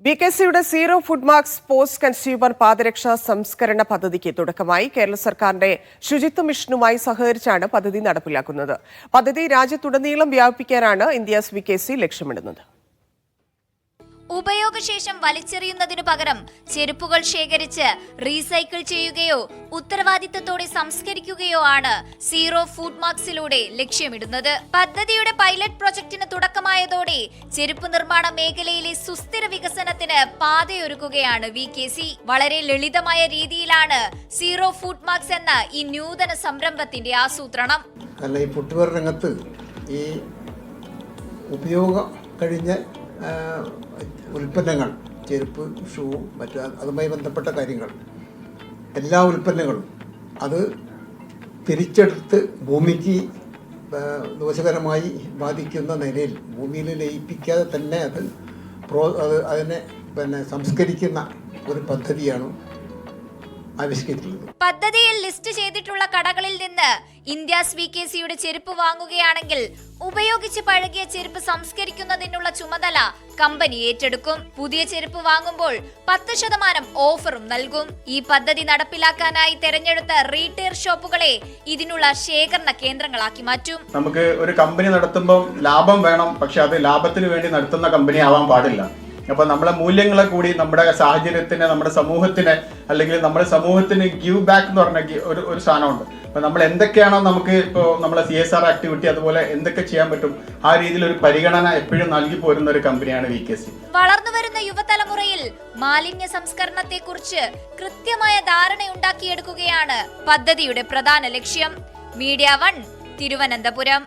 BKCയുടെ zero foot marks post consumer പാദരക്ഷാ സംസ്കരണ പദ്ധതിക്ക് തുടക്കമായി. കേരള സർക്കാരിന്റെ ശുചിത്വ മിഷനുമായി സഹകരിച്ചാണ് പദ്ധതി നടപ്പിലാക്കുന്നത്. പദ്ധതി രാജ്യത്തുടനീളം വ്യാപിപ്പിക്കാനാണ് ഇന്ത്യാസ് BKC ലക്ഷ്യമിടുന്നത്. ഉപയോഗശേഷം വലിച്ചെറിയുന്നതിനു പകരം ചെരുപ്പുകൾ ശേഖരിച്ച് റീസൈക്കിൾ ചെയ്യുകയോ ഉത്തരവാദിത്തത്തോടെ സംസ്കരിക്കുകയോ ആണ് സീറോ ഫുഡ് മാർക്സിലൂടെ ലക്ഷ്യമിടുന്നത്. പദ്ധതിയുടെ പൈലറ്റ് പ്രൊജക്ടിന് തുടക്കമായതോടെ ചെരുപ്പ് നിർമ്മാണ മേഖലയിലെ സുസ്ഥിര വികസനത്തിന് പാതയൊരുക്കുകയാണ് BKC. വളരെ ലളിതമായ രീതിയിലാണ് സീറോ ഫുഡ് മാർക്സ് എന്ന ഈ നൂതന സംരംഭത്തിന്റെ ആസൂത്രണം. ഈ ഫുട്വെയർ രംഗത്ത് ഈ ഉപയോഗം കഴിഞ്ഞ ഉൽപ്പന്നങ്ങൾ, ചെരുപ്പ്, ഷൂ, മറ്റ് അതുമായി ബന്ധപ്പെട്ട കാര്യങ്ങൾ, എല്ലാ ഉൽപ്പന്നങ്ങളും അത് തിരിച്ചെടുത്ത് ഭൂമിക്ക് ദോഷകരമായി ബാധിക്കുന്ന നിലയിൽ ഭൂമിയിൽ ലയിപ്പിക്കാതെ തന്നെ അതിനെ സംസ്കരിക്കുന്ന ഒരു പദ്ധതിയാണ് ആവിഷ്കരിച്ചിട്ടുള്ളത്. പദ്ധതിയിൽ ലിസ്റ്റ് ചെയ്തിട്ടുള്ള കടകളിൽ നിന്ന് ഇന്ത്യാസ് BKCയുടെ ചെരുപ്പ് വാങ്ങുകയാണെങ്കിൽ ഉപയോഗിച്ച് പഴകിയ ചെരുപ്പ് സംസ്കരിക്കുന്നതിനുള്ള ചുമതല കമ്പനി ഏറ്റെടുക്കും. പുതിയ ചെരുപ്പ് വാങ്ങുമ്പോൾ 10% ഓഫറും നൽകും. ഈ പദ്ധതി നടപ്പിലാക്കാനായി തെരഞ്ഞെടുത്ത റീറ്റെയിൽ ഷോപ്പുകളെ ഇതിനുള്ള ശേഖരണ കേന്ദ്രങ്ങളാക്കി മാറ്റും. നമുക്ക് ഒരു കമ്പനി നടത്തുമ്പോൾ ലാഭം വേണം, പക്ഷെ അത് ലാഭത്തിന് വേണ്ടി നടത്തുന്ന കമ്പനി ആവാൻ പാടില്ല. അപ്പൊ നമ്മളെ മൂല്യങ്ങളെ കൂടി നമ്മുടെ സാഹചര്യത്തിന്, നമ്മുടെ സമൂഹത്തിന്, അല്ലെങ്കിൽ നമ്മുടെ സമൂഹത്തിന് ഗിവ് ബാക്ക് എന്ന് പറഞ്ഞ ഒരു സാധനമുണ്ട്. അപ്പൊ നമ്മൾ എന്തൊക്കെയാണോ നമുക്ക് ഇപ്പോൾ നമ്മളെ CSR ആക്ടിവിറ്റി, അതുപോലെ എന്തൊക്കെ ചെയ്യാൻ പറ്റും, ആ രീതിയിൽ ഒരു പരിഗണന എപ്പോഴും നൽകി പോരുന്ന ഒരു കമ്പനിയാണ് BKC. വളർന്നു വരുന്ന യുവതലമുറയിൽ മാലിന്യ സംസ്കരണത്തെ കുറിച്ച് കൃത്യമായ ധാരണ ഉണ്ടാക്കിയെടുക്കുകയാണ് പദ്ധതിയുടെ പ്രധാന ലക്ഷ്യം. മീഡിയ 1 തിരുവനന്തപുരം.